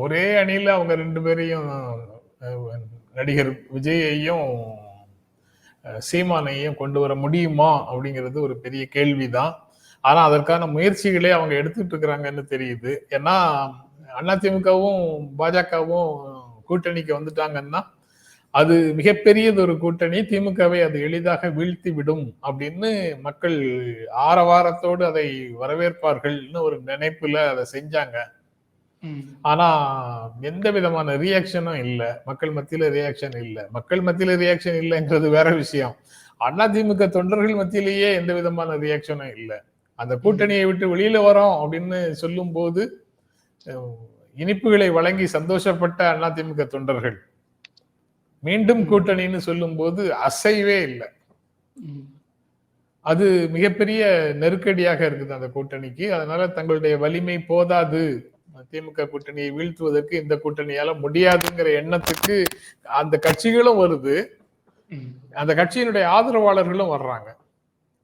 ஒரே அணியில அவங்க 2 பேரையும் நடிகர் விஜயையும் சீமானையும் கொண்டு வர முடியுமா அப்படிங்கிறது ஒரு பெரிய கேள்விதான். ஆனா அதற்கான முயற்சிகளே அவங்க எடுத்துட்டு இருக்கிறாங்கன்னு தெரியுது. ஏன்னா அதிமுகவும் பாஜகவும் கூட்டணிக்கு வந்துட்டாங்கன்னா அது மிகப்பெரியது ஒரு கூட்டணி. திமுகவை அது எளிதாக வீழ்த்தி விடும் அப்படின்னு மக்கள் ஆரவாரத்தோடு அதை வரவேற்பார்கள்னு ஒரு நினைப்புல அதை செஞ்சாங்க. ஆனா எந்த விதமான ரியாக்ஷனும் இல்ல. மக்கள் மத்தியில ரியாக்ஷன் இல்ல. மக்கள் மத்தியில ரியாக்ஷன் இல்லைங்கிறது வேற விஷயம். அதிமுக தொண்டர்கள் மத்தியிலேயே எந்த விதமான ரியாக்ஷனும் இல்ல. அந்த கூட்டணியை விட்டு வெளியில வரோம் அப்படின்னு சொல்லும் போது இனிப்புகளை வழங்கி சந்தோஷப்பட்ட அதிமுக தொண்டர்கள் மீண்டும் கூட்டணின்னு சொல்லும் போது அசைவே இல்லை. அது மிகப்பெரிய நெருக்கடியாக இருக்குது அந்த கூட்டணிக்கு. அதனால தங்களுடைய வலிமை போதாது, திமுக கூட்டணியை வீழ்த்துவதற்கு இந்த கூட்டணியால முடியாதுங்கிற எண்ணத்துக்கு அந்த கட்சிகளும் வருது, அந்த கட்சியினுடைய ஆதரவாளர்களும் வர்றாங்க.